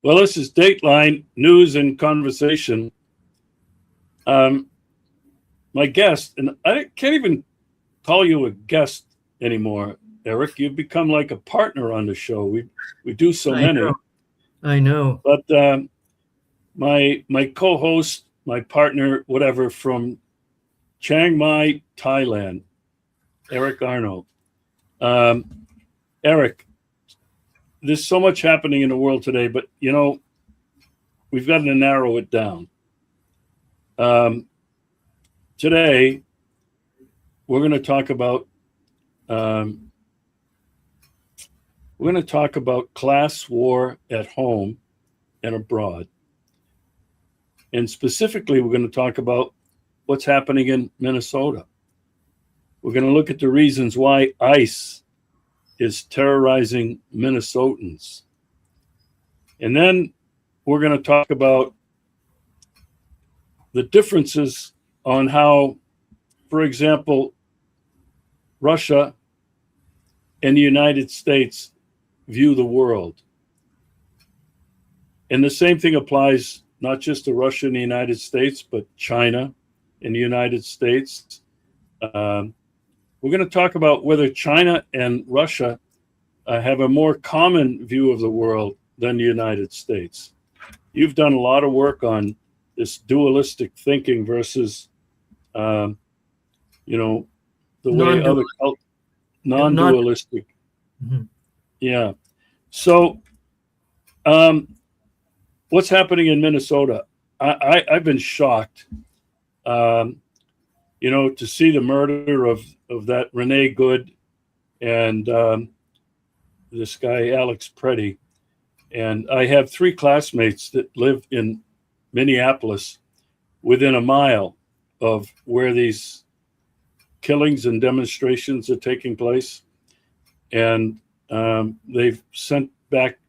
Well, this is Dateline News and Conversation. Um, my guest, and I can't even call you a guest anymore, Eric. You've become like a partner on the show. We do so I know. many, I know. but my co-host, my partner, whatever, from Chiang Mai, Thailand, Eric Arnow. Um, Eric, there's so much happening in the world today, but we've got to narrow it down. Today, we're going to talk about class war at home and abroad, and specifically, we're going to talk about what's happening in Minnesota. We're going to look at the reasons why ICE is terrorizing Minnesotans, and then we're going to talk about the differences on how, for example, Russia and the United States view the world. And the same thing applies not just to Russia and the United States, but China and the United States. We're going to talk about whether China and Russia have a more common view of the world than the United States. You've done a lot of work on this dualistic thinking versus, the way other non-dualistic. Mm-hmm. Yeah. So, what's happening in Minnesota? I've been shocked, to see the murder of that Renee Good and this guy Alex Preddy. And I have 3 classmates that live in Minneapolis, within a mile of where these killings and demonstrations are taking place. And they've sent back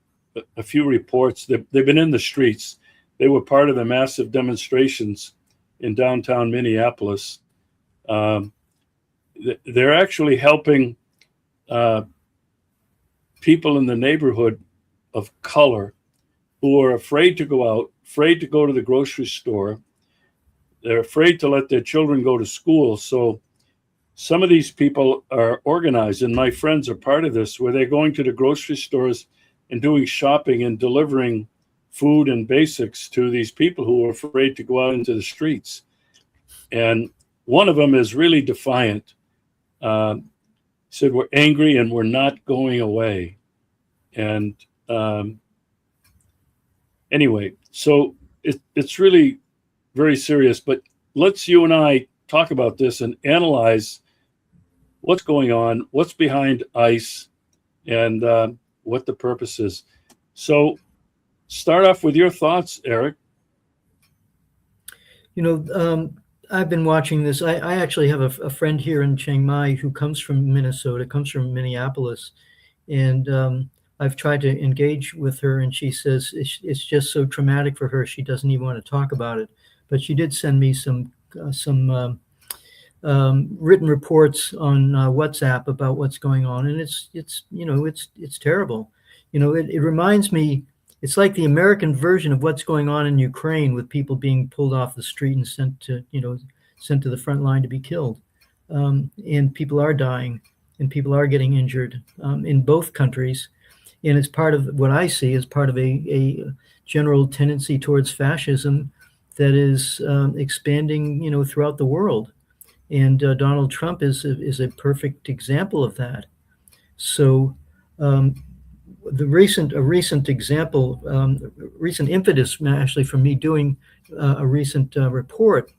a few reports. They've been in the streets. They were part of the massive demonstrations in downtown Minneapolis. They're actually helping people in the neighborhood of color who are afraid to go out, afraid to go to the grocery store. They're afraid to let their children go to school. So some of these people are organized, and my friends are part of this, where they're going to the grocery stores and doing shopping and delivering food and basics to these people who are afraid to go out into the streets. And one of them is really defiant. Said, we're angry and we're not going away. And anyway, so it's really very serious, but let's you and I talk about this and analyze what's going on, what's behind ICE, and what the purpose is. So start off with your thoughts, Eric. I've been watching this. I actually have a friend here in Chiang Mai who comes from Minnesota, comes from Minneapolis, and I've tried to engage with her, and she says it's just so traumatic for her. She doesn't even want to talk about it. But she did send me some written reports on WhatsApp about what's going on, and it's terrible. It reminds me. It's like the American version of what's going on in Ukraine, with people being pulled off the street and sent to the front line to be killed, and people are dying, and people are getting injured in both countries. And it's part of what I see as part of a general tendency towards fascism that is expanding, throughout the world. And Donald Trump is a perfect example of that. So the recent example, recent impetus actually for me doing a recent report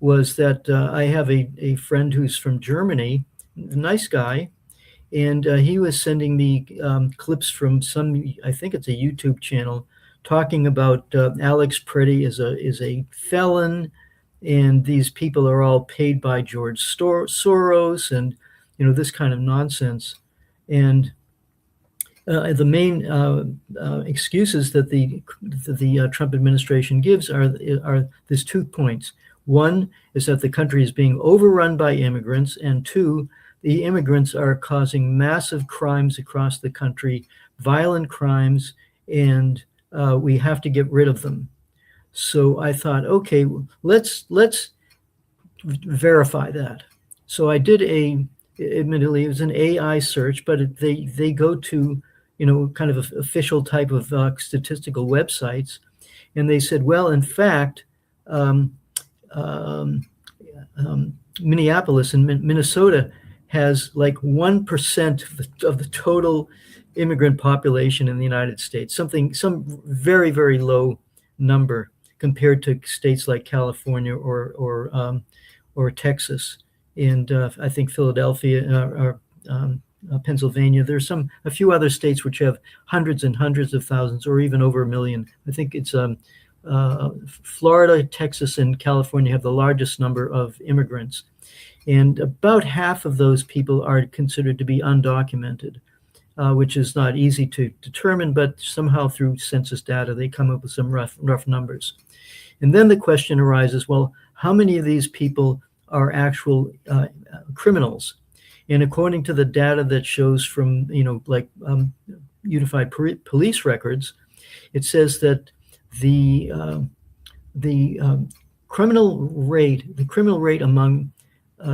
was that I have a friend who's from Germany, a nice guy. And he was sending me clips from I think it's a YouTube channel, talking about Alex Preddy is a felon, and these people are all paid by George Soros, and this kind of nonsense. And the main excuses that the Trump administration gives are there's 2 points. One is that the country is being overrun by immigrants, and 2, the immigrants are causing massive crimes across the country, violent crimes, and we have to get rid of them. So I thought, okay, let's verify that. So I did admittedly, it was an AI search, but they go to, kind of official type of statistical websites, and they said, well, in fact, um, um, Minneapolis and Minnesota has like 1% of the total immigrant population in the United States, some very, very low number compared to states like California or Texas, and I think Philadelphia or Pennsylvania. There's a few other states which have hundreds and hundreds of thousands, or even over a million. I think it's Florida, Texas, and California have the largest number of immigrants, and about half of those people are considered to be undocumented, which is not easy to determine, but somehow through census data they come up with some rough numbers. And then the question arises, well, how many of these people are actual criminals? And according to the data that shows from, unified police records, it says that the criminal rate among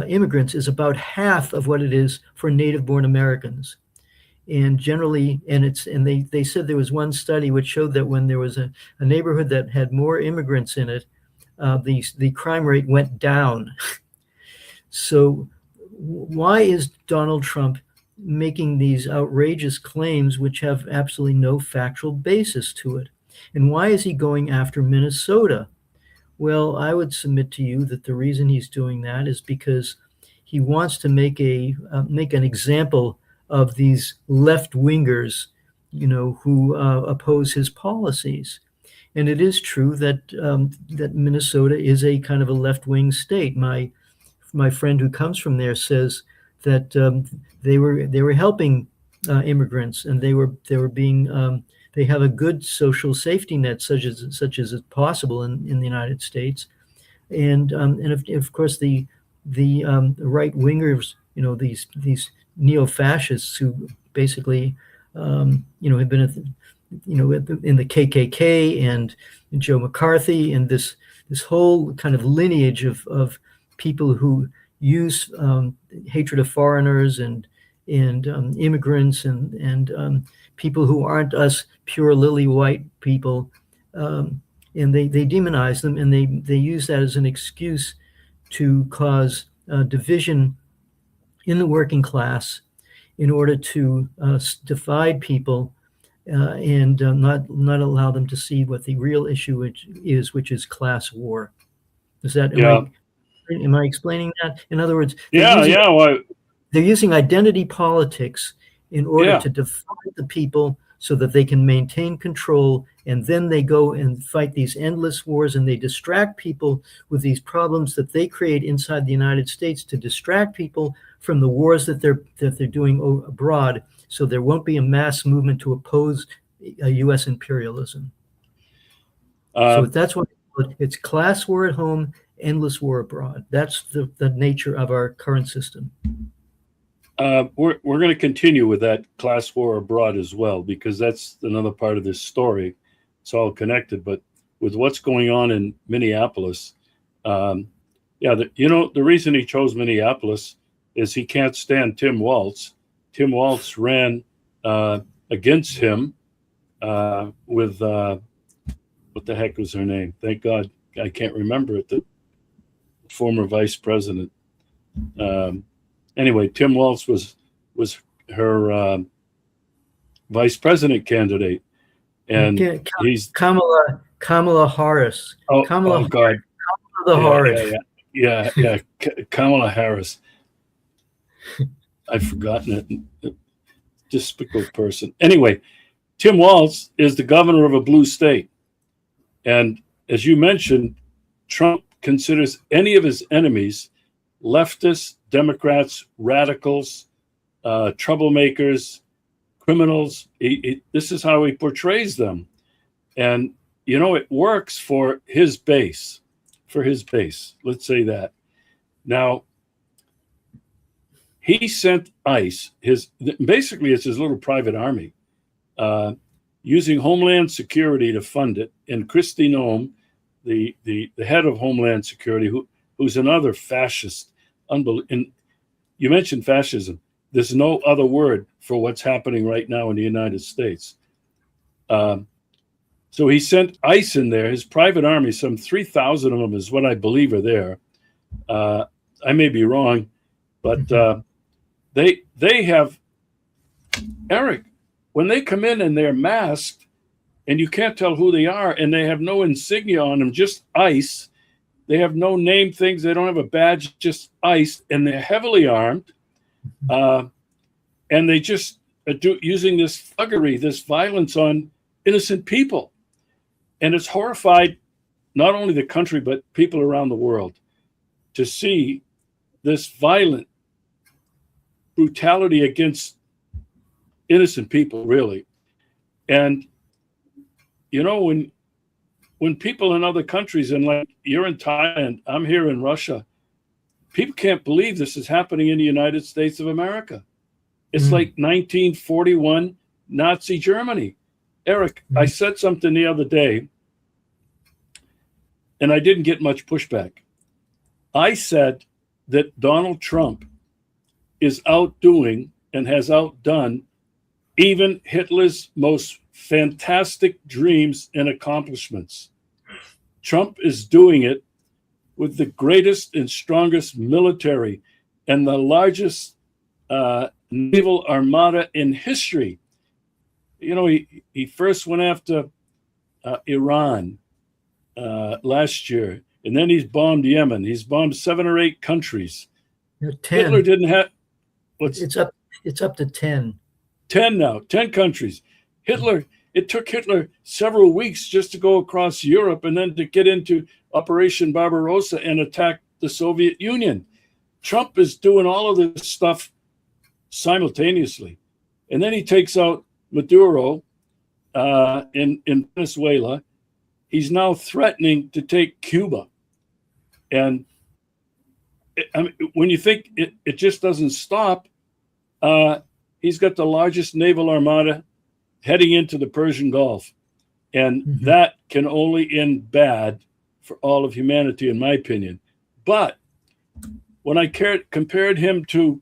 immigrants is about half of what it is for native-born Americans. And generally, they said there was one study which showed that when there was a neighborhood that had more immigrants in it, the crime rate went down. So why is Donald Trump making these outrageous claims which have absolutely no factual basis to it? And why is he going after Minnesota? Well, I would submit to you that the reason he's doing that is because he wants to make an example of these left-wingers, who oppose his policies. And it is true that that Minnesota is a kind of a left-wing state. My friend who comes from there says that they were helping immigrants, and they were being they have a good social safety net, such as is possible in the United States, and of course the right wingers, these neo-fascists who basically have been in the KKK and Joe McCarthy, and this whole kind of lineage of people who use hatred of foreigners and immigrants and people who aren't us pure lily white people, and they demonize them, and they use that as an excuse to cause division in the working class in order to divide people and not allow them to see what the real issue which is class war. Is that am I explaining that? In other words, they're using identity politics in order to divide the people so that they can maintain control, and then they go and fight these endless wars, and they distract people with these problems that they create inside the United States to distract people from the wars that they're doing abroad, so there won't be a mass movement to oppose U.S. imperialism. So that's what it's: class war at home, endless war abroad. That's the nature of our current system. We're going to continue with that class war abroad as well, because that's another part of this story. It's all connected. But with what's going on in Minneapolis, the reason he chose Minneapolis is he can't stand Tim Walz. Tim Walz ran against him with what the heck was her name? Thank God I can't remember it. The former vice president. Anyway, Tim Walz was her vice president candidate, and he's Kamala Harris. God, Harris. Yeah, Kamala Harris. I've forgotten it. Despicable person. Anyway, Tim Walz is the governor of a blue state, and as you mentioned, Trump considers any of his enemies leftists, Democrats, radicals, troublemakers, criminals. This is how he portrays them. And, it works for his base. Let's say that. Now, he sent ICE, basically it's his little private army, using Homeland Security to fund it. And Kristi Noem, the head of Homeland Security, who's another fascist, and you mentioned fascism. There's no other word for what's happening right now in the United States. So he sent ICE in there, his private army, some 3,000 of them is what I believe are there. I may be wrong, but they have, Eric, when they come in and they're masked and you can't tell who they are and they have no insignia on them, just ICE. They have no name things. They don't have a badge, just ICE, and they're heavily armed. And they just are using this thuggery, this violence on innocent people. And it's horrified not only the country, but people around the world to see this violent brutality against innocent people, really. And, you know, when people in other countries, and like you're in Thailand, I'm here in Russia, people can't believe this is happening in the United States of America. It's like 1941 Nazi Germany. Eric, I said something the other day, and I didn't get much pushback. I said that Donald Trump is outdoing and has outdone even Hitler's most fantastic dreams and accomplishments. Trump is doing it with the greatest and strongest military and the largest naval armada in history. You know, he first went after Iran last year, and then he's bombed Yemen. He's bombed 7 or 8 countries. 10. Hitler didn't have. It's up to 10. 10 now, 10 countries. It took Hitler several weeks just to go across Europe and then to get into Operation Barbarossa and attack the Soviet Union. Trump is doing all of this stuff simultaneously. And then he takes out Maduro in Venezuela. He's now threatening to take Cuba. And when you think it just doesn't stop, he's got the largest naval armada heading into the Persian Gulf. And that can only end bad for all of humanity, in my opinion. But when I compared him to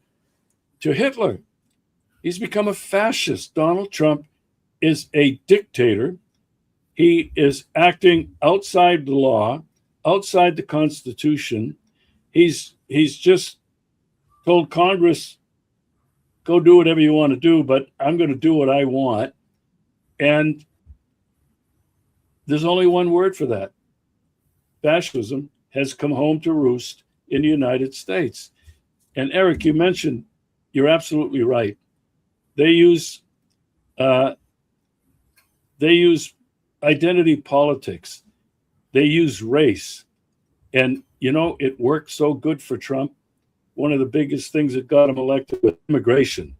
Hitler, he's become a fascist. Donald Trump is a dictator. He is acting outside the law, outside the Constitution. He's just told Congress, go do whatever you want to do, but I'm going to do what I want. And there's only one word for that. Fascism has come home to roost in the United States. And Eric, you mentioned, you're absolutely right. They use identity politics. They use race. And, you know, it worked so good for Trump. One of the biggest things that got him elected was immigration.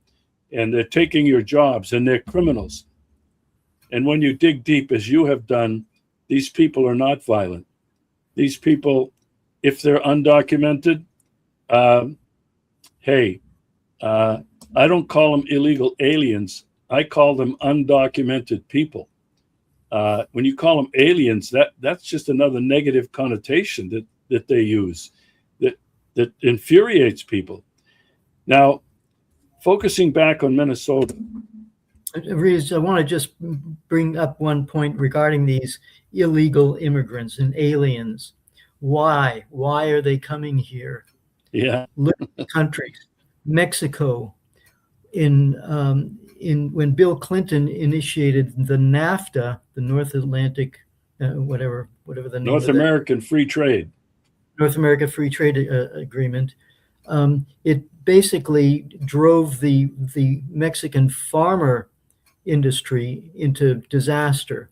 And they're taking your jobs, and they're criminals. And when you dig deep, as you have done, these people are not violent. These people, if they're undocumented, I don't call them illegal aliens. I call them undocumented people. When you call them aliens, that's just another negative connotation that they use that infuriates people. Now, focusing back on Minnesota. Reeves, I want to just bring up one point regarding these illegal immigrants and aliens. Why? Why are they coming here? Yeah. Look at the countries. Mexico, when Bill Clinton initiated the NAFTA, the North Atlantic, whatever the name North American Free Trade. North America Free Trade Agreement. It basically drove the Mexican farmer industry into disaster.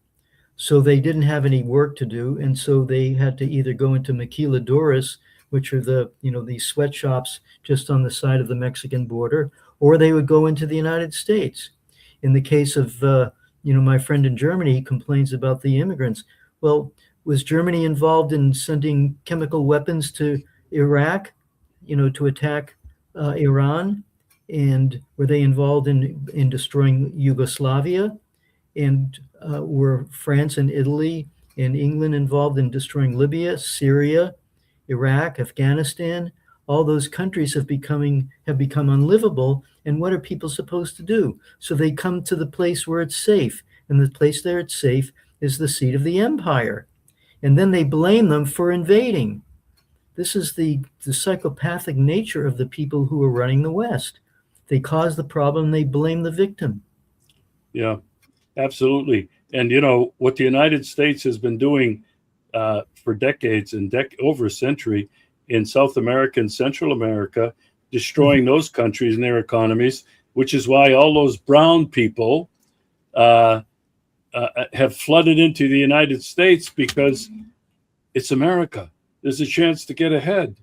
So they didn't have any work to do, and so they had to either go into maquiladoras, which are these sweatshops just on the side of the Mexican border, or they would go into the United States. In the case of my friend in Germany, he complains about the immigrants. Well, was Germany involved in sending chemical weapons to Iraq, to attack Iran? And were they involved in destroying Yugoslavia? And were France and Italy and England involved in destroying Libya, Syria, Iraq, Afghanistan? All those countries have become unlivable. And what are people supposed to do? So they come to the place where it's safe. And the place there it's safe is the seat of the empire. And then they blame them for invading. This is the psychopathic nature of the people who are running the West. They cause the problem, they blame the victim. Yeah, absolutely. And you know what the United States has been doing for decades and over a century in South America and Central America, destroying those countries and their economies, which is why all those brown people have flooded into the United States, because it's America. There's a chance to get ahead.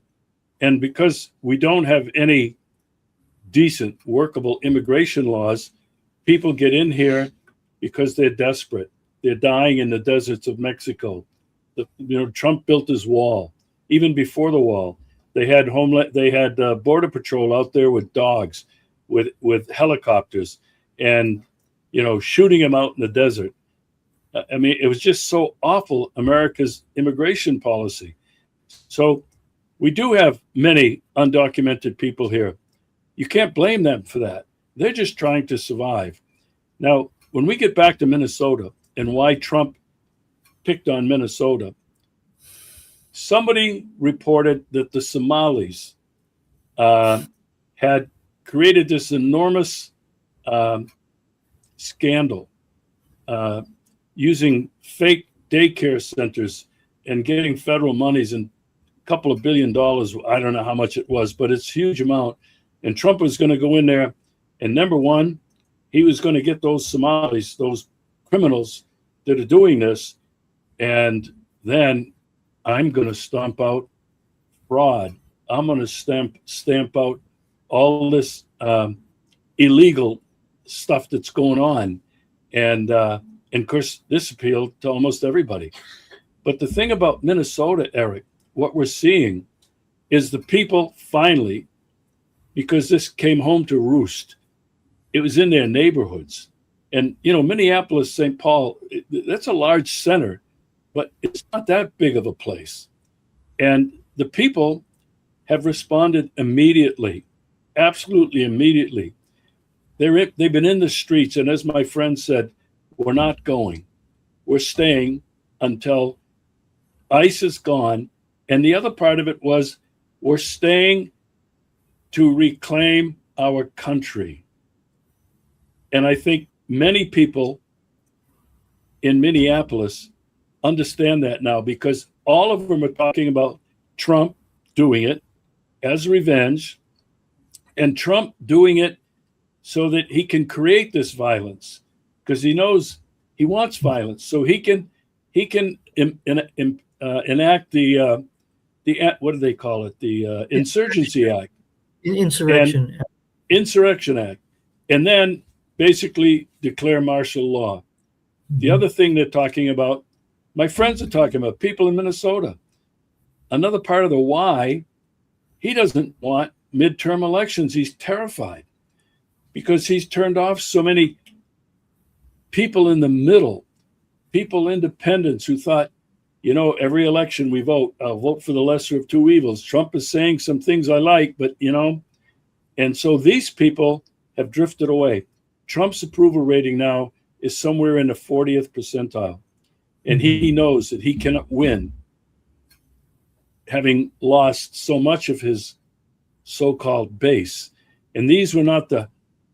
And because we don't have any decent, workable immigration laws, people get in here because they're desperate. They're dying in the deserts of Mexico. Trump built his wall. Even before the wall, they had Border Patrol out there with dogs, with helicopters, and shooting them out in the desert. I mean, it was just so awful, America's immigration policy. So we do have many undocumented people here. You can't blame them for that. They're just trying to survive. Now, when we get back to Minnesota and why Trump picked on Minnesota, somebody reported that the Somalis had created this enormous scandal using fake daycare centers and getting federal monies, and a couple of $1 billion. I don't know how much it was, but it's a huge amount. And Trump was going to go in there, and number one, he was going to get those Somalis, those criminals that are doing this, and then I'm going to stomp out fraud. I'm going to stamp out all this illegal stuff that's going on. And of course, this appealed to almost everybody. But the thing about Minnesota, Eric, what we're seeing is the people finally, because this came home to roost, it was in their neighborhoods. And, Minneapolis, St. Paul, that's a large center, but it's not that big of a place. And the people have responded immediately, absolutely immediately. They've been in the streets, and as my friend said, we're not going. We're staying until ICE is gone. And the other part of it was, we're staying to reclaim our country. And I think many people in Minneapolis understand that now, because all of them are talking about Trump doing it as revenge, and Trump doing it so that he can create this violence, because he knows he wants violence, so he can enact the what do they call it, the Insurgency Act, Insurrection Act, and then basically declare martial law. Mm-hmm. The other thing they're talking about, my friends are talking about, people in Minnesota, another part of the why he doesn't want midterm elections. He's terrified because he's turned off so many people in the middle, people, independents, who thought, every election we vote, I'll vote for the lesser of two evils. Trump is saying some things I like, but, and so these people have drifted away. Trump's approval rating now is somewhere in the 40th percentile. And he knows that he cannot win, having lost so much of his so-called base. And these were not the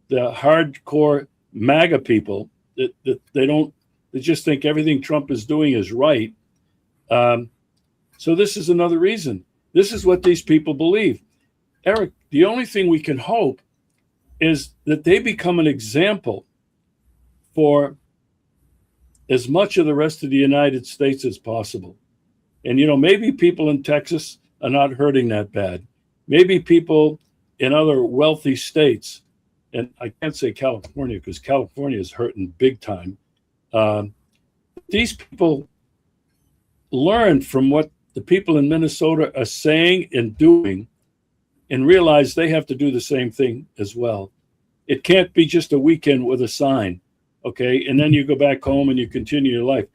hardcore MAGA people that they just think everything Trump is doing is right. So this is another reason. This is what these people believe. Eric, the only thing we can hope is that they become an example for as much of the rest of the United States as possible. And, maybe people in Texas are not hurting that bad. Maybe people in other wealthy states, and I can't say California because California is hurting big time. These people learn from what the people in Minnesota are saying and doing, and realize they have to do the same thing as well. It can't be just a weekend with a sign. Okay. And then you go back home and you continue your life.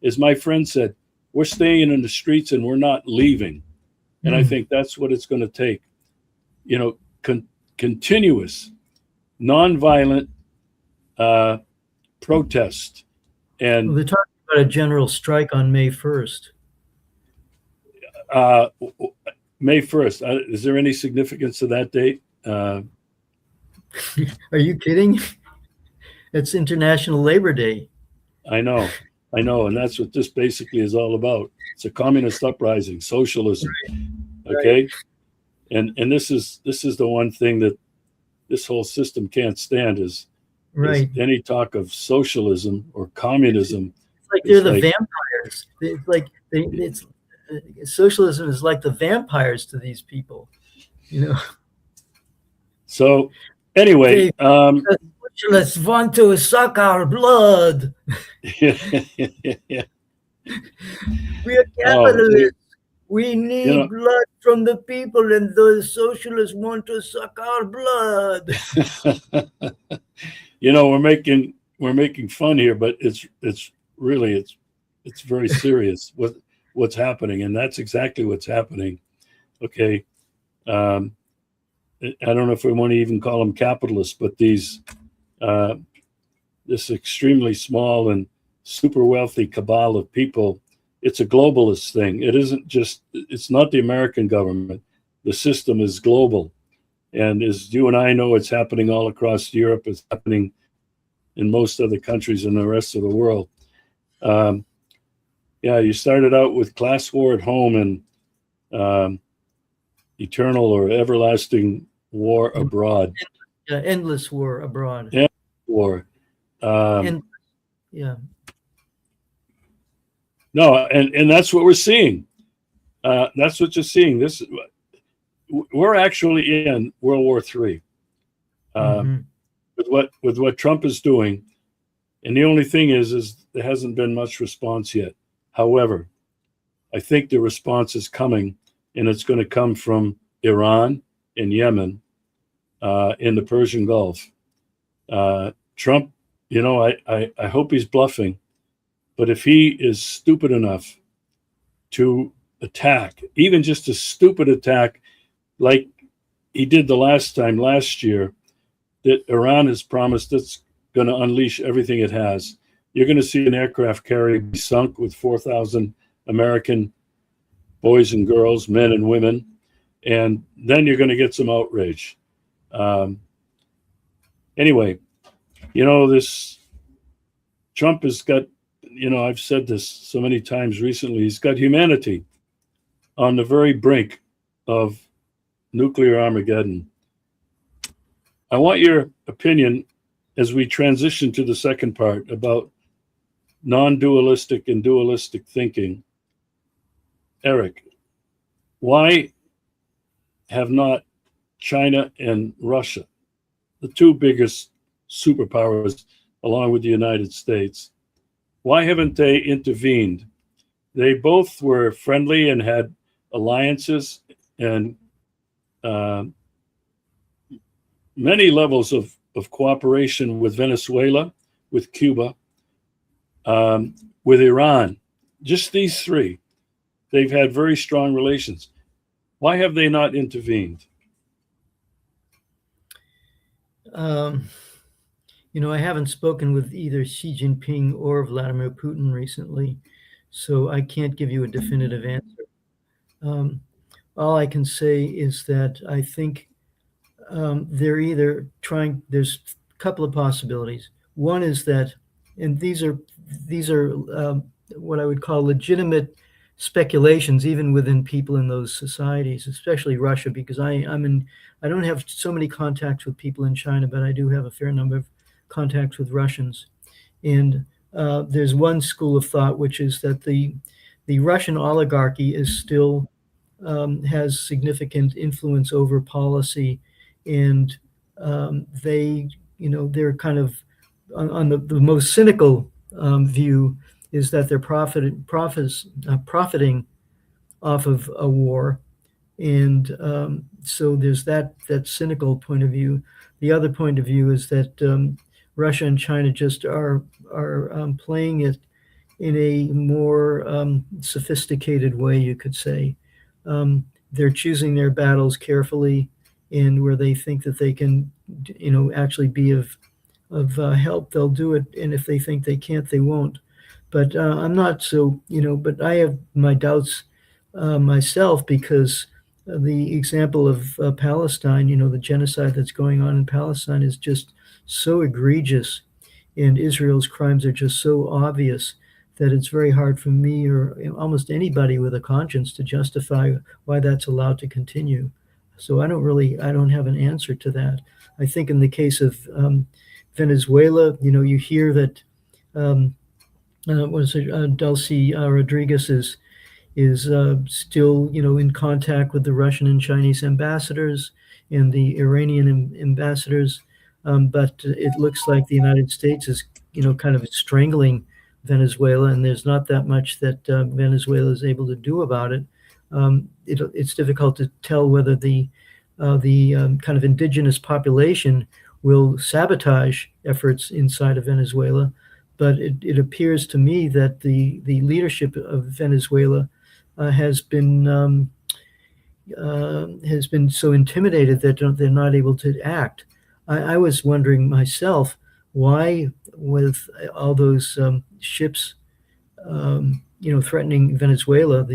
As my friend said, we're staying in the streets and we're not leaving. And I think that's what it's going to take. You know, continuous, nonviolent protest. And Well, they're talking about a general strike on May 1st. May 1st. Is there any significance to that date? Are you kidding? It's International Labor Day. I know. And that's what this basically is all about. It's a communist uprising, socialism. Okay. Right. And this is the one thing that this whole system can't stand is any talk of socialism or communism. It's like they're the vampires. It's like socialism is like the vampires to these people, you know. So anyway, socialists want to suck our blood. We are capitalists. We need blood from the people, and the socialists want to suck our blood. You know, we're making fun here, but it's really very serious what's happening, and that's exactly what's happening. Okay, I don't know if we want to even call them capitalists, but these this extremely small and super wealthy cabal of people. It's a globalist thing. It's not the American government. The system is global. And as you and I know, it's happening all across Europe. It's happening in most other countries in the rest of the world. You started out with class war at home and eternal or everlasting war abroad. Endless war abroad. Endless war. No, and that's what we're seeing. That's what you're seeing. We're actually in World War III with what Trump is doing, and the only thing is there hasn't been much response yet. However, I think the response is coming, and it's going to come from Iran and Yemen in the Persian Gulf. Trump, you know, I hope he's bluffing. But if he is stupid enough to attack, even just a stupid attack like he did last year, that Iran has promised it's going to unleash everything it has. You're going to see an aircraft carrier be sunk with 4,000 American boys and girls, men and women, and then you're going to get some outrage. Anyway, you know, this Trump has got, you know, I've said this so many times recently, he's got humanity on the very brink of nuclear Armageddon. I want your opinion as we transition to the second part about non-dualistic and dualistic thinking. Eric, why have not China and Russia, the two biggest superpowers along with the United States, why haven't they intervened? They both were friendly and had alliances and many levels of cooperation with Venezuela, with Cuba, with Iran. Just these three. They've had very strong relations. Why have they not intervened? You know, I haven't spoken with either Xi Jinping or Vladimir Putin recently, so I can't give you a definitive answer. All I can say is that I think they're either trying, there's a couple of possibilities. One is that, and these are what I would call legitimate speculations, even within people in those societies, especially Russia, because I don't have so many contacts with people in China, but I do have a fair number of contacts with Russians. And there's one school of thought, which is that the Russian oligarchy is still has significant influence over policy, and they're kind of on the most cynical view is that they're profiting off of a war, and so there's that cynical point of view. The other point of view is that Russia and China just are playing it in a more sophisticated way, you could say. They're choosing their battles carefully, and where they think that they can, actually be of help, they'll do it. And if they think they can't, they won't. But I'm not so, but I have my doubts myself, because the example of Palestine, the genocide that's going on in Palestine is just so egregious, and Israel's crimes are just so obvious that it's very hard for me, or almost anybody with a conscience, to justify why that's allowed to continue. So I don't have an answer to that. I think in the case of Venezuela, you hear that Delcy Rodriguez is still, in contact with the Russian and Chinese ambassadors and the Iranian ambassadors. But it looks like the United States is, kind of strangling Venezuela, and there's not that much that Venezuela is able to do about it. It's difficult to tell whether the kind of indigenous population will sabotage efforts inside of Venezuela, but it appears to me that the leadership of Venezuela has been so intimidated that they're not able to act. I was wondering myself, why, with all those ships, threatening Venezuela,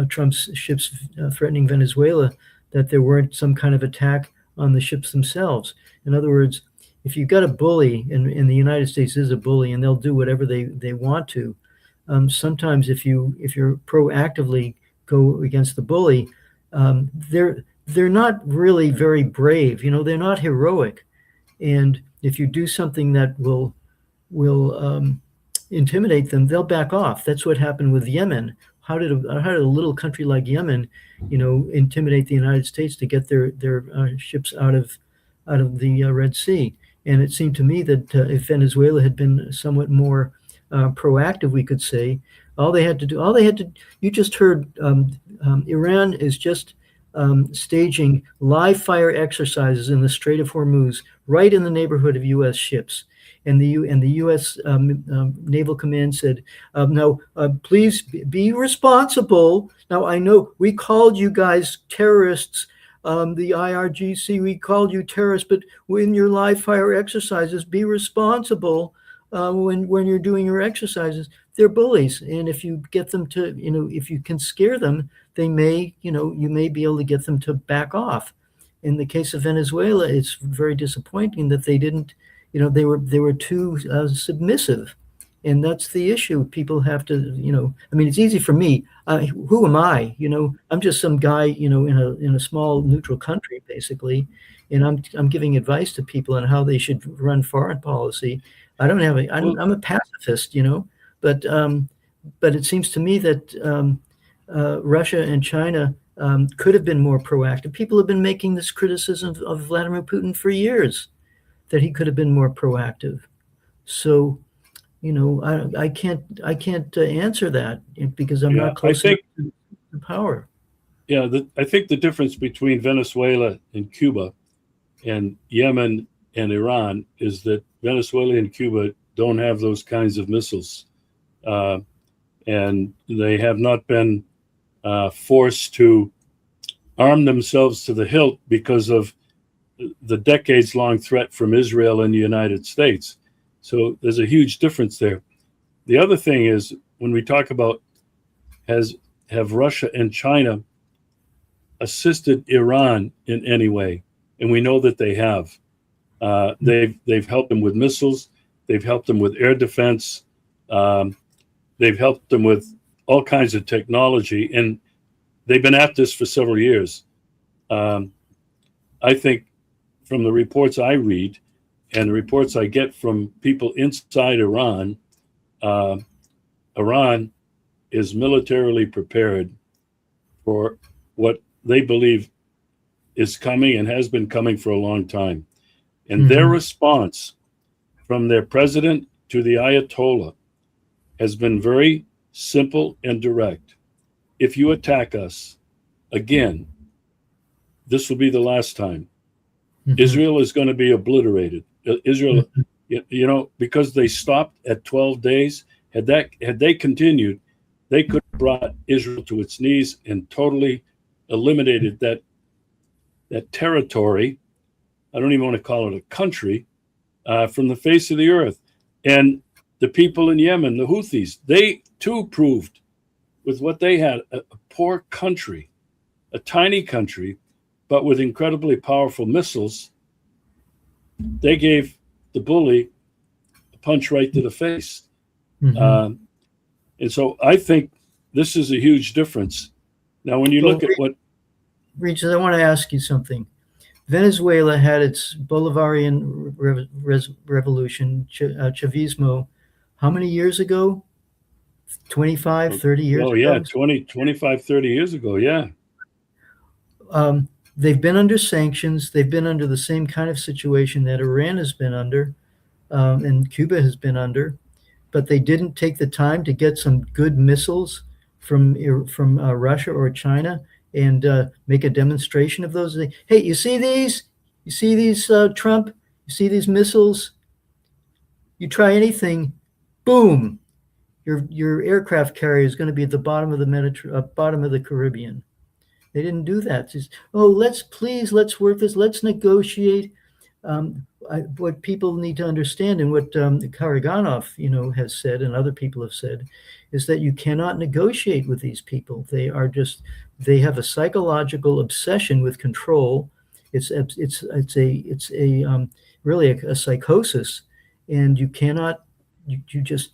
Trump's ships threatening Venezuela, that there weren't some kind of attack on the ships themselves. In other words, if you've got a bully, and the United States is a bully, and they'll do whatever they want to. Sometimes if you're proactively go against the bully, they're not really very brave. They're not heroic. And if you do something that will intimidate them, they'll back off. That's what happened with Yemen. How did a little country like Yemen, intimidate the United States to get their ships out of the Red Sea? And it seemed to me that if Venezuela had been somewhat more proactive, we could say, you just heard, Iran is just staging live fire exercises in the Strait of Hormuz, right in the neighborhood of U.S. ships. And the U.S. Naval Command said, "No, please be responsible." Now, I know we called you guys terrorists, the IRGC, we called you terrorists, but in your live fire exercises, be responsible when you're doing your exercises. They're bullies. And if you get them to, if you can scare them, they may, you may be able to get them to back off. In the case of Venezuela, it's very disappointing that they didn't, they were too submissive. And that's the issue. People have to, it's easy for me. Who am I? I'm just some guy, in a small neutral country, basically. And I'm giving advice to people on how they should run foreign policy. I'm a pacifist, but it seems to me that Russia and China could have been more proactive. People have been making this criticism of Vladimir Putin for years, that he could have been more proactive. So, I can't answer that, because I'm not close enough to power. Yeah, I think the difference between Venezuela and Cuba and Yemen and Iran is that Venezuela and Cuba don't have those kinds of missiles. And they have not been forced to arm themselves to the hilt because of the decades-long threat from Israel and the United States. So there's a huge difference there. The other thing is, when we talk about have Russia and China assisted Iran in any way, and we know that they have. They've helped them with missiles. They've helped them with air defense. They've helped them with all kinds of technology, and they've been at this for several years. I think from the reports I read and the reports I get from people inside Iran, Iran is militarily prepared for what they believe is coming and has been coming for a long time. And their response from their president to the Ayatollah has been very simple and direct. If you attack us again, this will be the last time. Israel is going to be obliterated. Israel, because they stopped at 12 days. Had they continued, they could have brought Israel to its knees and totally eliminated that territory. I don't even want to call it a country, from the face of the earth. And the people in Yemen, the Houthis, they too proved with what they had, a poor country, a tiny country, but with incredibly powerful missiles. They gave the bully a punch right to the face. And so I think this is a huge difference. Now, when you look at what... Regis, I want to ask you something. Venezuela had its Bolivarian revolution, Chavismo, how many years ago? 25, 30 years ago? Oh, yeah, 25, 30 years ago, yeah. They've been under sanctions. They've been under the same kind of situation that Iran has been under, and Cuba has been under, but they didn't take the time to get some good missiles from Russia or China and make a demonstration of those. Hey, you see these? You see these, Trump? You see these missiles? You try anything, boom! Your aircraft carrier is going to be at the bottom of the bottom of the Caribbean. They didn't do that. Just, let's work this. Let's negotiate. What people need to understand, and what Karaganov, has said, and other people have said, is that you cannot negotiate with these people. They have a psychological obsession with control. It's really a psychosis, and you just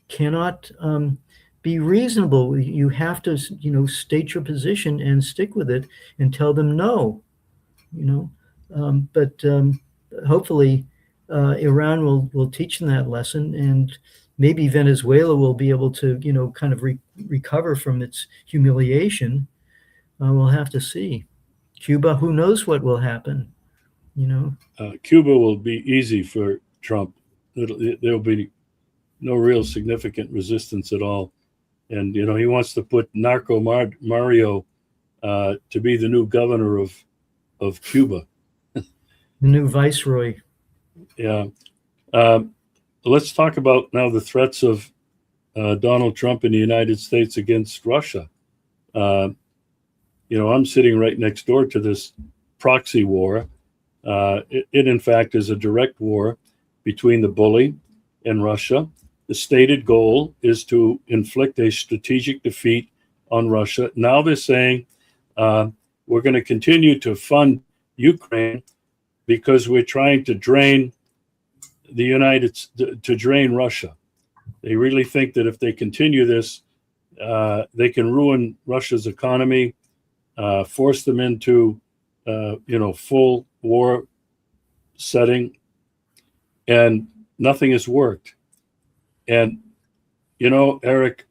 cannot be reasonable. You have to, state your position and stick with it and tell them no, but hopefully Iran will teach them that lesson, and maybe Venezuela will be able to, kind of recover from its humiliation. We'll have to see. Cuba, who knows what will happen, Cuba will be easy for Trump. There'll be no real significant resistance at all. And, he wants to put Narco Mario to be the new governor of Cuba. The new viceroy. Yeah. Let's talk about now the threats of Donald Trump in the United States against Russia. I'm sitting right next door to this proxy war. It in fact is a direct war between the bully and Russia. The stated goal is to inflict a strategic defeat on Russia. Now they're saying we're going to continue to fund Ukraine because we're trying to drain to drain Russia. They really think that if they continue this, they can ruin Russia's economy, force them into full war setting, and nothing has worked. And, Eric,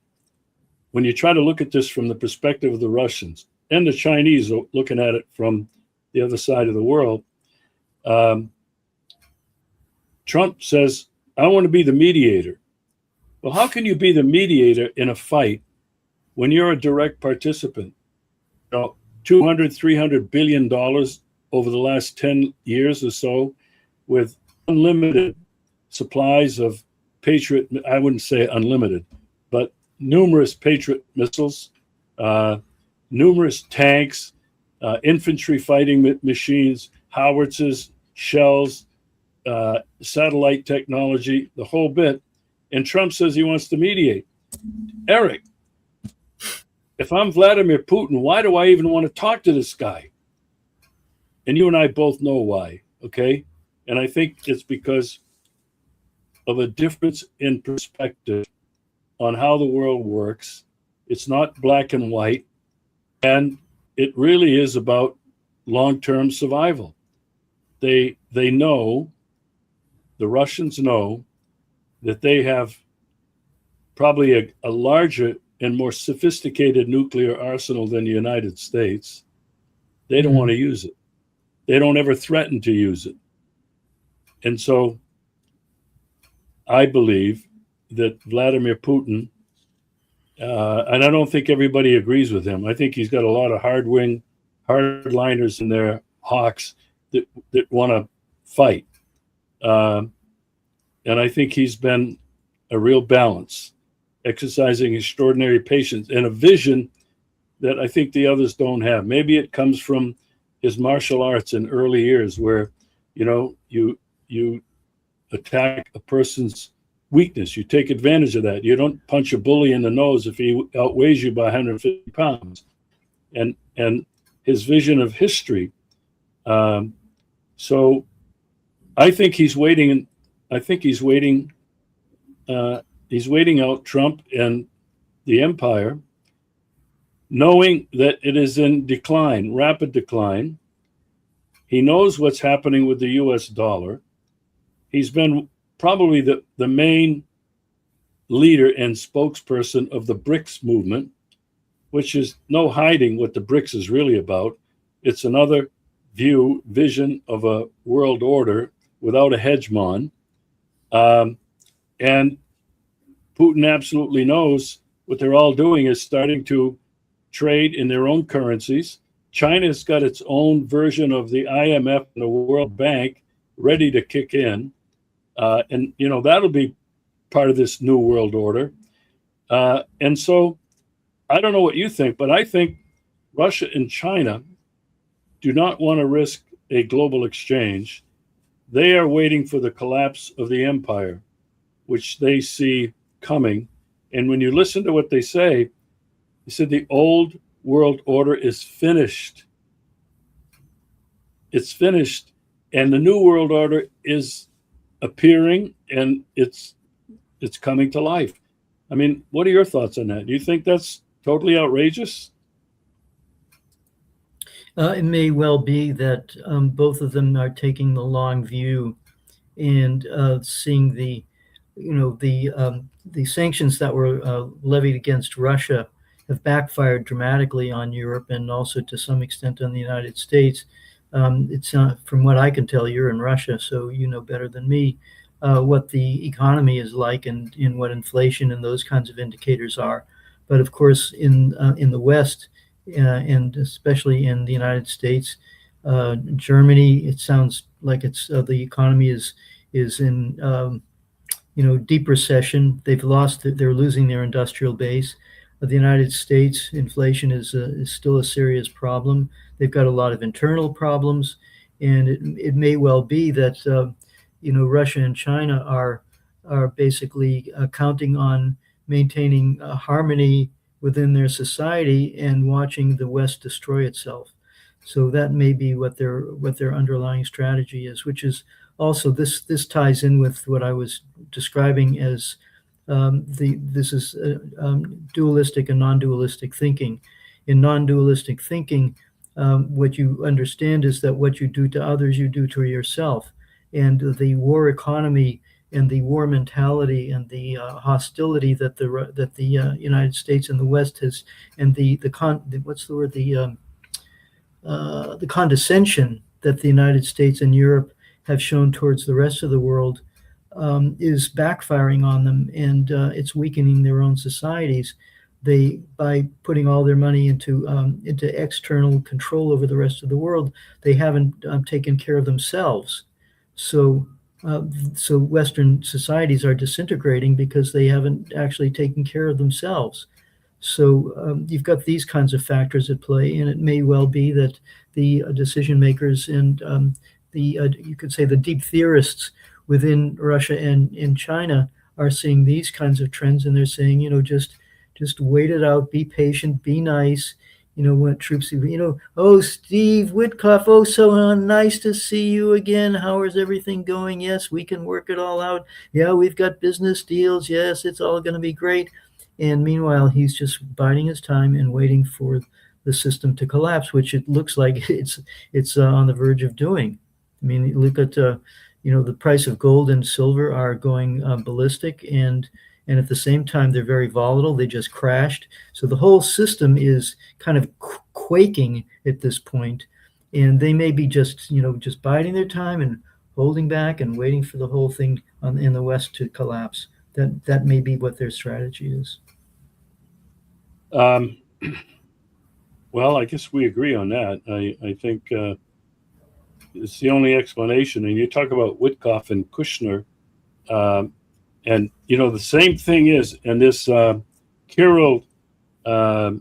when you try to look at this from the perspective of the Russians and the Chinese looking at it from the other side of the world, Trump says, I want to be the mediator. Well, how can you be the mediator in a fight when you're a direct participant? $200, $300 billion over the last 10 years or so, with unlimited supplies of Patriot, I wouldn't say unlimited, but numerous Patriot missiles, numerous tanks, infantry fighting machines, howitzers, shells, satellite technology, the whole bit. And Trump says he wants to mediate. Eric, if I'm Vladimir Putin, why do I even want to talk to this guy? And you and I both know why, okay? And I think it's because of a difference in perspective on how the world works. It's not black and white, and it really is about long-term survival. They know, the Russians know, that they have probably a larger and more sophisticated nuclear arsenal than the United States. They don't want to use it. They don't ever threaten to use it. And so I believe that Vladimir Putin, and I don't think everybody agrees with him. I think he's got a lot of hardliners in their hawks that want to fight. And I think he's been a real balance, exercising extraordinary patience and a vision that I think the others don't have. Maybe it comes from his martial arts in early years, where you attack a person's weakness. You take advantage of that. You don't punch a bully in the nose if he outweighs you by 150 pounds. And his vision of history. So I think he's waiting. I think he's waiting. He's waiting out Trump and the empire, knowing that it is in decline, rapid decline. He knows what's happening with the US dollar. He's been probably the main leader and spokesperson of the BRICS movement, which is no hiding what the BRICS is really about. It's another vision of a world order without a hegemon. And Putin absolutely knows what they're all doing is starting to trade in their own currencies. China's got its own version of the IMF and the World Bank ready to kick in. And, that'll be part of this new world order. And so I don't know what you think, but I think Russia and China do not want to risk a global exchange. They are waiting for the collapse of the empire, which they see coming. And when you listen to what they say the old world order is finished. It's finished. And the new world order is appearing, and it's coming to life. I mean, what are your thoughts on that? Do you think that's totally outrageous? It may well be that both of them are taking the long view and seeing the sanctions that were levied against Russia have backfired dramatically on Europe and also to some extent on the United States. It's from what I can tell, you're in Russia, so you know better than me what the economy is like and what inflation and those kinds of indicators are. But of course, in the West, and especially in the United States, Germany, it sounds like the economy is in deep recession. They're losing their industrial base. The United States, inflation is still a serious problem. They've got a lot of internal problems, and it may well be that Russia and China are basically counting on maintaining harmony within their society and watching the West destroy itself. So that may be what their underlying strategy is, which is also this ties in with what I was describing as this is dualistic and non-dualistic thinking. In non-dualistic thinking, what you understand is that what you do to others, you do to yourself. And the war economy and the war mentality and the hostility that the United States and the West has, and the condescension that the United States and Europe have shown towards the rest of the world is backfiring on them, and it's weakening their own societies. By putting all their money into external control over the rest of the world, they haven't taken care of themselves. So Western societies are disintegrating because they haven't actually taken care of themselves. So you've got these kinds of factors at play, and it may well be that the decision makers and you could say the deep theorists within Russia and in China are seeing these kinds of trends, and they're saying, just wait it out, be patient, be nice. When troops, oh, Steve Witkoff, oh, so nice to see you again. How is everything going? Yes, we can work it all out. Yeah, we've got business deals. Yes, it's all going to be great. And meanwhile, he's just biding his time and waiting for the system to collapse, which it looks like it's on the verge of doing. I mean, look at the price of gold and silver are going ballistic, and at the same time they're very volatile. They just crashed, so the whole system is kind of quaking at this point, and they may be just biding their time and holding back and waiting for the whole thing in the West to collapse. That may be what their strategy is. Well, I guess we agree on that. I think It's the only explanation. And you talk about Witkoff and Kushner, and the same thing is, and this Kirill, uh,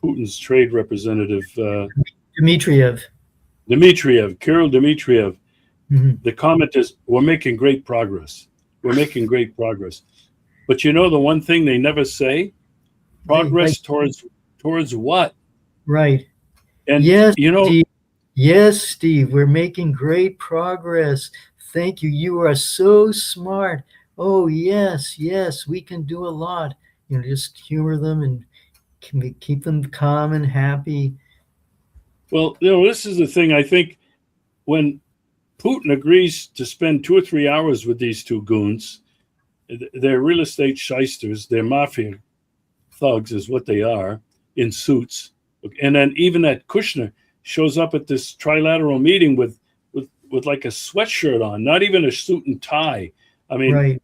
Putin's trade representative, Dmitriev. Kirill Dmitriev. Mhm. The comment is, "We're making great progress. We're making great progress." But the one thing they never say, progress towards what? Right. And Yes, Steve. Yes, Steve. We're making great progress. Thank you. You are so smart. Oh, yes, yes. We can do a lot. Just humor them and keep them calm and happy. well, this is the thing. I think when Putin agrees to spend 2 or 3 hours with these two goons, they're real estate shysters, they're mafia thugs, is what they are, in suits. And then even that Kushner shows up at this trilateral meeting with like a sweatshirt on, not even a suit and tie. I mean, Right.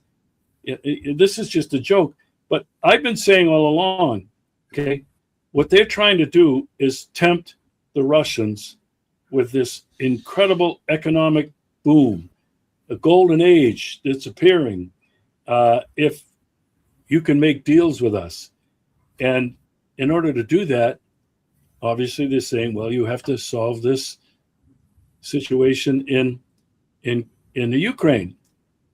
this is just a joke. But I've been saying all along, okay, what they're trying to do is tempt the Russians with this incredible economic boom, a golden age that's appearing. If you can make deals with us. And in order to do that, obviously they're saying, well, you have to solve this situation in the Ukraine.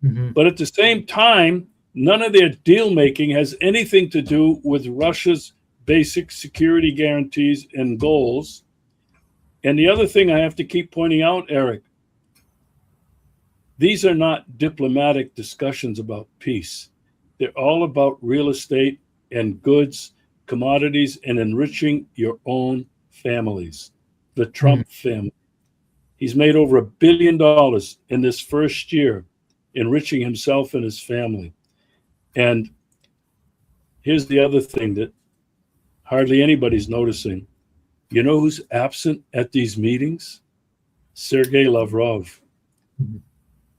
Mm-hmm. But at the same time, none of their deal making has anything to do with Russia's basic security guarantees and goals. And the other thing I have to keep pointing out, Eric, these are not diplomatic discussions about peace. They're all about real estate and goods, commodities, and enriching your own families. The Trump family. He's made over $1 billion in this first year, enriching himself and his family. And here's the other thing that hardly anybody's noticing. You know who's absent at these meetings? Sergei Lavrov,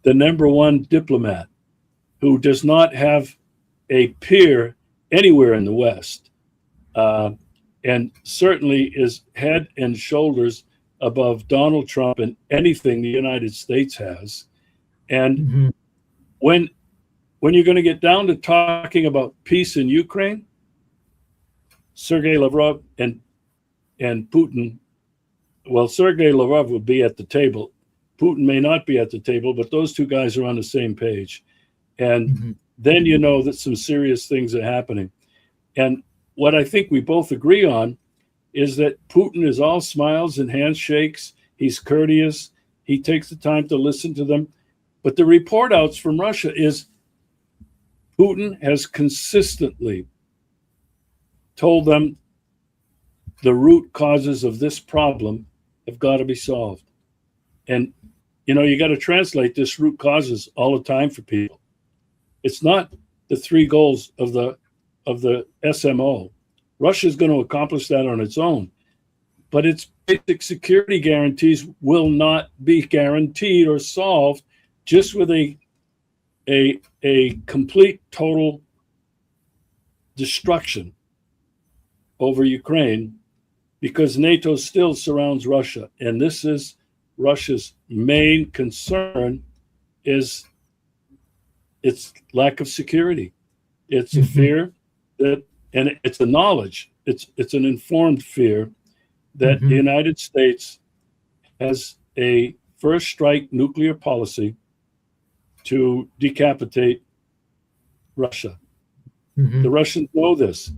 the number one diplomat who does not have a peer anywhere in the West, and certainly is head and shoulders above Donald Trump and anything the United States has. And when you're going to get down to talking about peace in Ukraine, Sergei Lavrov and Putin, well, Sergei Lavrov will be at the table. Putin may not be at the table, but those two guys are on the same page. And then you know that some serious things are happening. And what I think we both agree on is that Putin is all smiles and handshakes. He's courteous. He takes the time to listen to them. But the report outs from Russia is Putin has consistently told them the root causes of this problem have got to be solved. And, you got to translate this root causes all the time for people. It's not the three goals of the SMO. Russia's going to accomplish that on its own. But its basic security guarantees will not be guaranteed or solved just with a complete, total destruction over Ukraine, because NATO still surrounds Russia. And this is Russia's main concern, is its lack of security. It's a fear that, and it's a knowledge, it's an informed fear that the United States has a first strike nuclear policy to decapitate Russia. The Russians know this.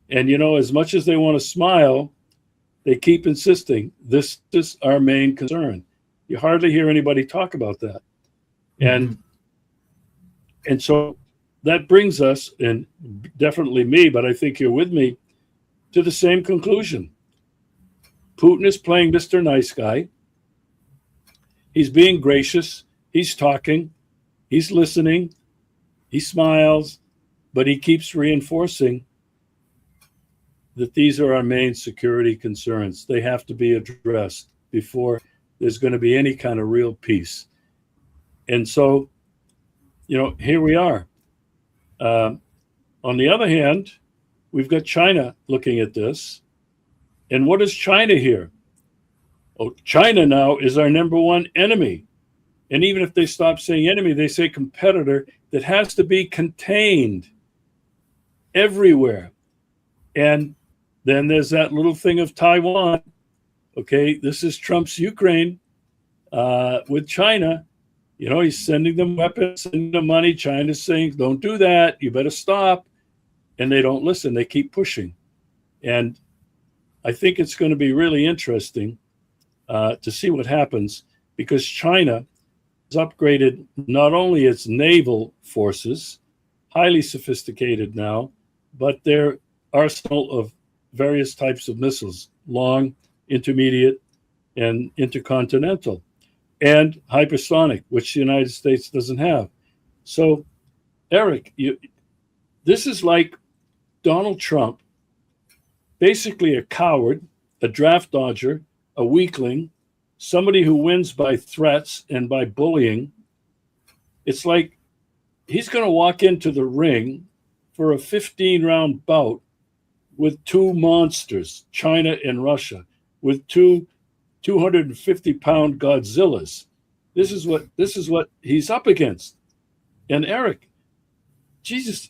And, as much as they want to smile, they keep insisting this is our main concern. You hardly hear anybody talk about that. And so that brings us, and definitely me, but I think you're with me, to the same conclusion. Putin is playing Mr. Nice Guy. He's being gracious. He's talking. He's listening. He smiles, but he keeps reinforcing that these are our main security concerns. They have to be addressed before there's going to be any kind of real peace. And so, here we are. On the other hand, we've got China looking at this. And what does China hear? Oh, China now is our number one enemy. And even if they stop saying enemy, they say competitor that has to be contained everywhere. And then there's that little thing of Taiwan. Okay, this is Trump's Ukraine with China. You know, he's sending them weapons, sending them money. China's saying, don't do that. You better stop. And they don't listen. They keep pushing. And I think it's going to be really interesting to see what happens, because China has upgraded not only its naval forces, highly sophisticated now, but their arsenal of various types of missiles, long, intermediate, and intercontinental, and hypersonic, which the United States doesn't have. So, Eric, this is like Donald Trump, basically a coward, a draft dodger, a weakling, somebody who wins by threats and by bullying. It's like he's going to walk into the ring for a 15-round bout with two monsters, China and Russia, with two 250-pound Godzillas. This is what he's up against. And Eric, Jesus,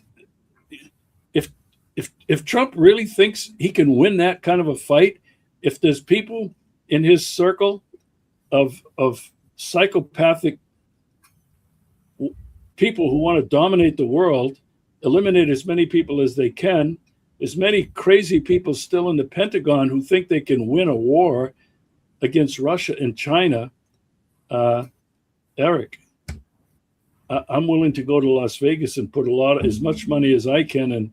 if Trump really thinks he can win that kind of a fight, if there's people in his circle of psychopathic people who want to dominate the world, eliminate as many people as they can, as many crazy people still in the Pentagon who think they can win a war against Russia and China, Eric, I'm willing to go to Las Vegas and put as much money as I can and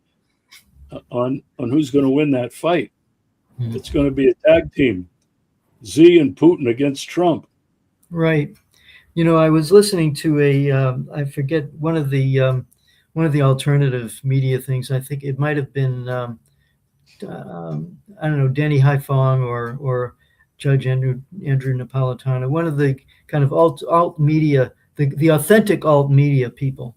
on who's going to win that fight. Mm-hmm. It's going to be a tag team, Xi and Putin against Trump. Right. You know, I was listening to I forget one of the alternative media things. I think it might have been I don't know, Danny Haifong or Judge Andrew Napolitano, one of the kind of alt media, the authentic alt media people,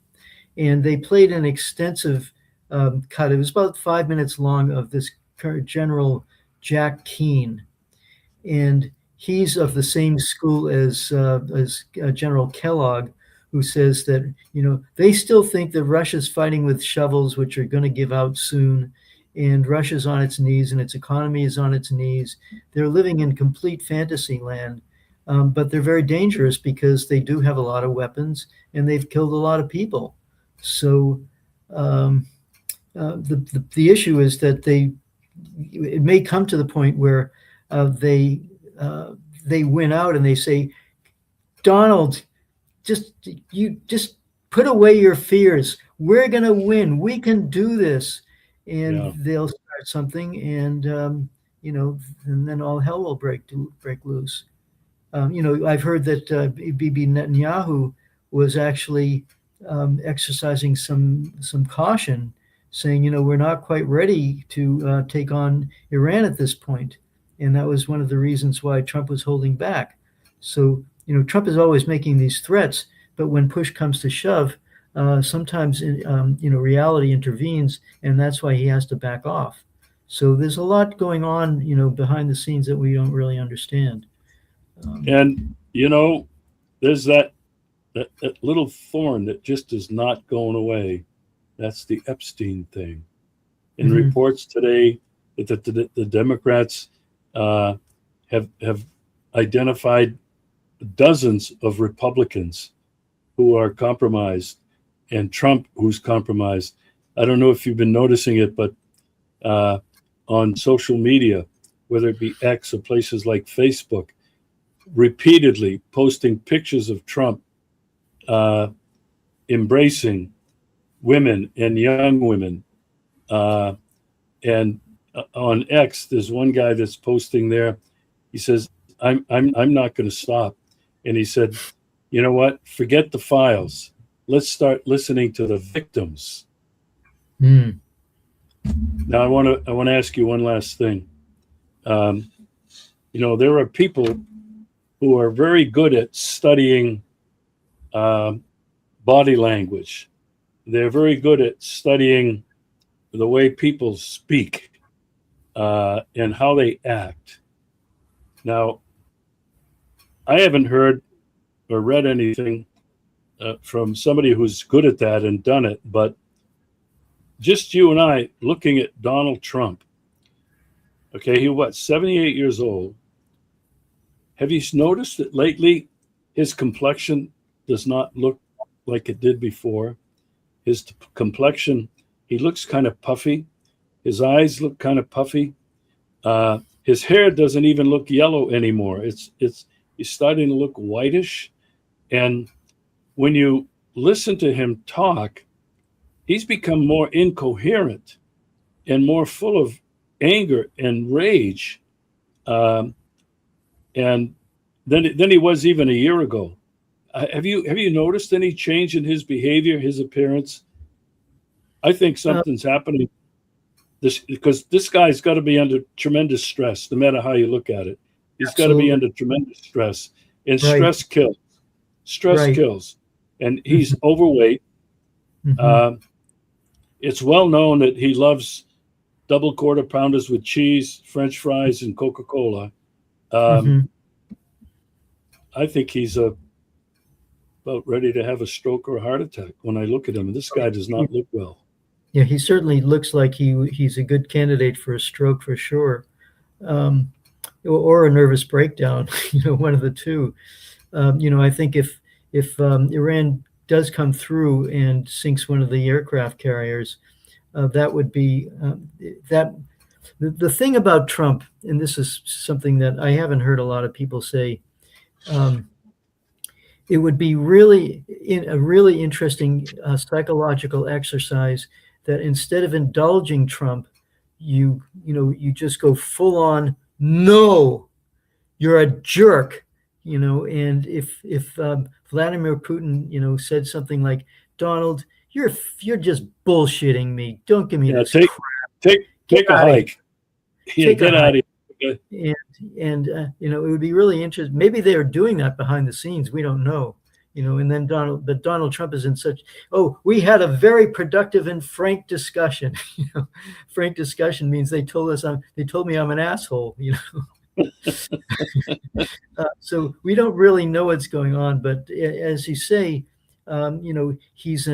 and they played an extensive cut. It was about 5 minutes long of this General Jack Keane, and he's of the same school as General Kellogg, who says that, you know, they still think that Russia's fighting with shovels, which are going to give out soon, and Russia's on its knees and its economy is on its knees. They're living in complete fantasy land, but they're very dangerous because they do have a lot of weapons and they've killed a lot of people. So the issue is that it may come to the point where they win out and they say, Donald, just put away your fears. We're going to win. We can do this. And they'll start something, and you know, and then all hell will break loose. You know, I've heard that Bibi Netanyahu was actually exercising some caution, saying, you know, we're not quite ready to take on Iran at this point, and that was one of the reasons why Trump was holding back. So, you know, Trump is always making these threats, but when push comes to shove, sometimes you know, reality intervenes, and that's why he has to back off. So there's a lot going on, you know, behind the scenes that we don't really understand. And you know, there's that little thorn that just is not going away. That's the Epstein thing. In reports today that the Democrats have identified dozens of Republicans who are compromised, and Trump who's compromised. I don't know if you've been noticing it, but on social media, whether it be X or places like Facebook, repeatedly posting pictures of Trump embracing women and young women. And on X, there's one guy that's posting there. He says, I'm not going to stop. And he said, you know what? Forget the files. Let's start listening to the victims. Now, I want to ask you one last thing. You know, there are people who are very good at studying body language. They're very good at studying the way people speak and how they act. Now, I haven't heard or read anything from somebody who's good at that and done it, but just you and I looking at Donald Trump. Okay, he what, 78 years old. Have you noticed that lately his complexion does not look like it did before? His complexion, he looks kind of puffy. His eyes look kind of puffy. His hair doesn't even look yellow anymore. It's he's starting to look whitish. And when you listen to him talk, he's become more incoherent and more full of anger and rage. And than he was even a year ago. Have you noticed any change in his behavior, his appearance? I think something's happening. This because this guy's got to be under tremendous stress, no matter how you look at it. He's got to be under tremendous stress, and Right. stress kills. Stress Right. kills, and he's overweight. Mhm. It's well known that he loves double quarter pounders with cheese, French fries, and Coca-Cola. Mhm. I think he's about ready to have a stroke or a heart attack when I look at him. This guy does not look well. Yeah, he certainly looks like he's a good candidate for a stroke for sure, um, or a nervous breakdown. One of the two. I think if Iran does come through and sinks one of the aircraft carriers, that would be that. The thing about Trump, and this is something that I haven't heard a lot of people say, it would be a really interesting psychological exercise that instead of indulging Trump, you just go full on, no, you're a jerk, and if Vladimir Putin, said something like, Donald, you're just bullshitting me. Don't give me Yeah, this take crap. take a hike. Yeah, Take a get out of here. And it would be really interesting. Maybe they are doing that behind the scenes. We don't know. And then Donald Trump is in such. Oh, we had a very productive and frank discussion. Frank discussion means they told me I'm an asshole. So we don't really know what's going on. But as you say, he's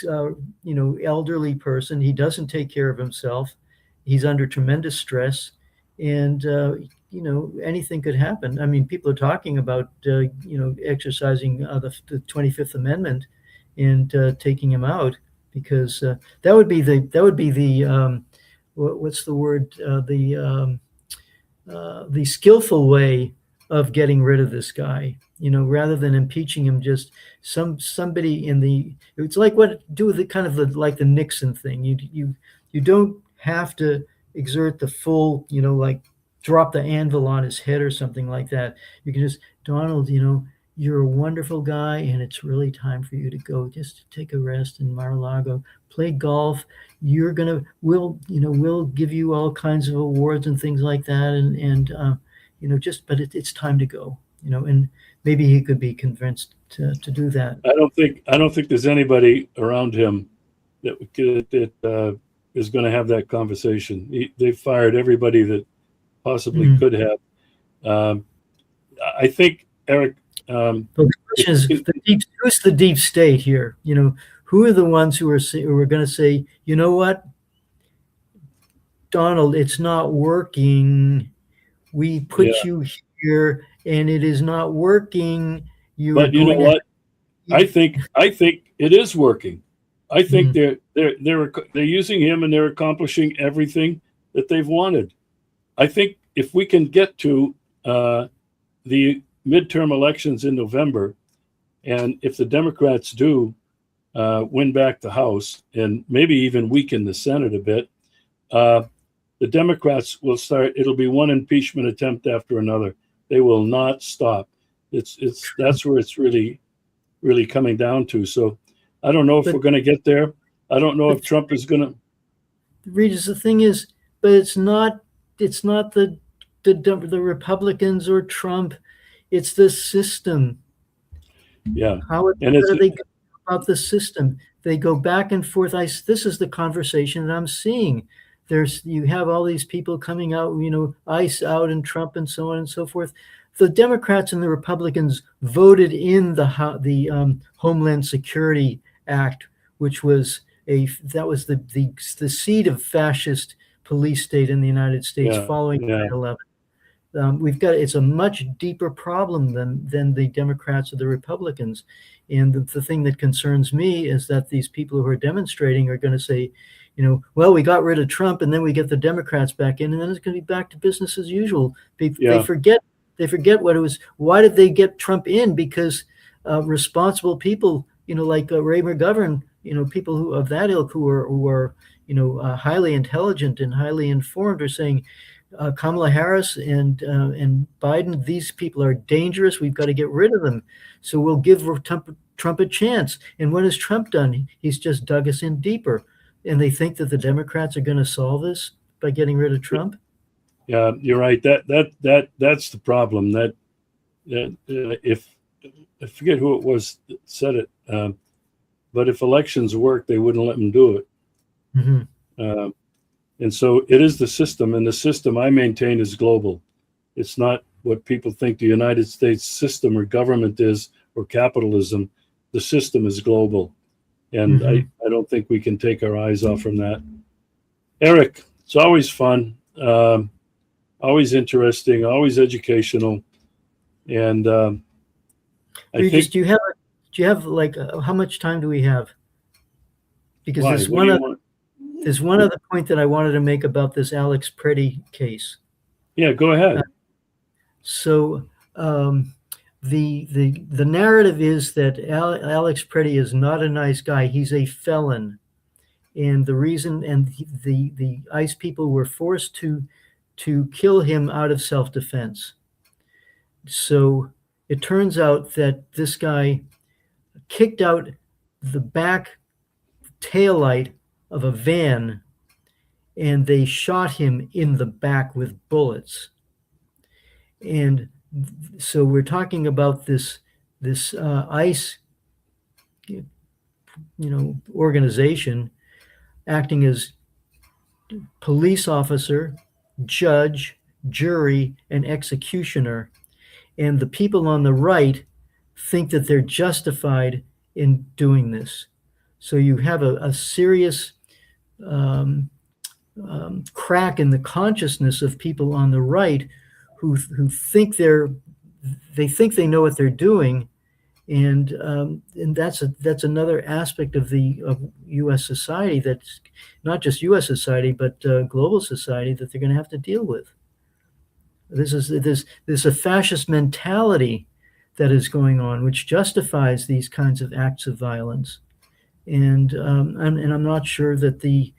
elderly person. He doesn't take care of himself. He's under tremendous stress, and anything could happen. I mean, people are talking about exercising the 25th Amendment and taking him out, because that would be the what's the word, the skillful way of getting rid of this guy. Rather than impeaching him, just somebody it's like what do with the kind of like the Nixon thing. You don't have to exert the full, like drop the anvil on his head or something like that. You can just, Donald, you're a wonderful guy, and it's really time for you to go. Just take a rest in Mar-a-Lago, play golf. We'll give you all kinds of awards and things like that, and but it's time to go. And maybe he could be convinced to do that. I don't think there's anybody around him that is going to have that conversation. They fired everybody that possibly could have. I think, Eric. The question is, who's the deep state here? Who are the ones who are going to say, you know what, Donald, it's not working. We put you here, and it is not working. But you know what? I think it is working. I think they're using him, and they're accomplishing everything that they've wanted. I think if we can get to the midterm elections in November, and if the Democrats do win back the House and maybe even weaken the Senate a bit, the Democrats will start. It'll be one impeachment attempt after another. They will not stop. That's where it's really coming down to. So I don't know if we're going to get there. I don't know if Trump is going to. Regis, the thing is, but it's not the Republicans or Trump. It's the system. Yeah. How do they go about the system? They go back and forth. This is the conversation that I'm seeing. You have all these people coming out, ICE out, and Trump and so on and so forth. the Democrats and the Republicans voted in the Homeland Security Act, which was the seed of fascist police state in the United States following 9/11. It's a much deeper problem than the Democrats or the Republicans. And the thing that concerns me is that these people who are demonstrating are going to say, well, we got rid of Trump and then we get the Democrats back in, and then it's going to be back to business as usual. They forget what it was. Why did they get Trump in? Because responsible people, like Ray McGovern, people who of that ilk who are highly intelligent and highly informed are saying, Kamala Harris and Biden, these people are dangerous. We've got to get rid of them. So we'll give Trump a chance. And what has Trump done? He's just dug us in deeper. And they think that the Democrats are going to solve this by getting rid of Trump. Yeah, you're right. That's the problem. That if I forget who it was that said it, but if elections work, they wouldn't let them do it. Mm-hmm. And so it is the system, and the system I maintain is global. It's not what people think the United States system or government is, or capitalism. The system is global. And I don't think we can take our eyes off from that. Eric, it's always fun, always interesting, always educational. And I think, do you have like how much time do we have? Because there's one other point that I wanted to make about this Alex Preddy case. Yeah, go ahead. So the narrative is that Alex Preddy is not a nice guy. He's a felon, and the reason the ICE people were forced to kill him out of self-defense. So it turns out that this guy kicked out the back taillight of a van, and they shot him in the back with bullets. And so we're talking about this ICE, organization acting as police officer, judge, jury, and executioner. And the people on the right think that they're justified in doing this. So you have a serious crack in the consciousness of people on the right who think they know what they're doing, and that's another aspect of U.S. society, that's not just U.S. society but global society, that they're going to have to deal with. There's a fascist mentality that is going on, which justifies these kinds of acts of violence, and I'm not sure that the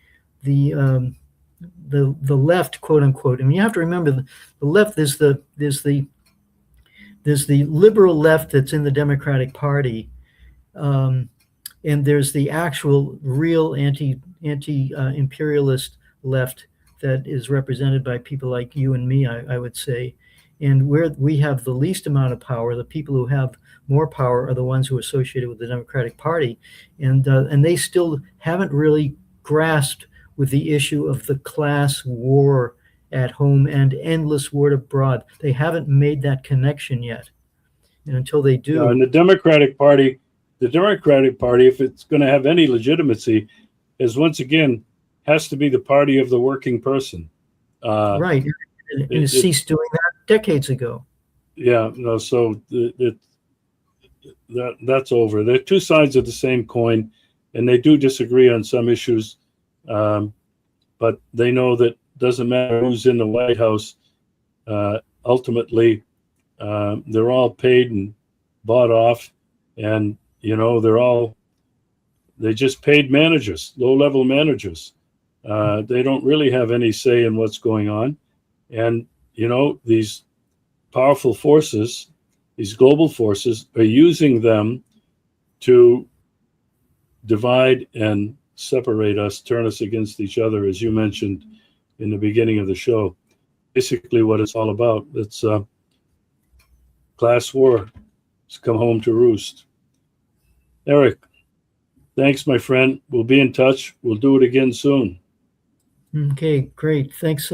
left, quote unquote. I mean, you have to remember the left. There's the liberal left that's in the Democratic Party, and there's the actual real anti-imperialist left that is represented by people like you and me, I would say. And where we have the least amount of power, the people who have more power are the ones who are associated with the Democratic Party, and they still haven't really grasped with the issue of the class war at home and endless war abroad. They haven't made that connection yet, and until they do, and the Democratic Party, if it's going to have any legitimacy, is once again has to be the party of the working person. Right, and it ceased doing that decades ago. Yeah, no. So that's over. They're two sides of the same coin, and they do disagree on some issues. But they know that doesn't matter who's in the White House. Ultimately, they're all paid and bought off, and they just paid managers, low-level managers. They don't really have any say in what's going on, and these powerful forces, these global forces, are using them to divide and separate us, turn us against each other, as you mentioned in the beginning of the show. Basically what it's all about. It's class war. It's come home to roost. Eric, thanks, my friend. We'll be in touch. We'll do it again soon. Okay, great. Thanks so much.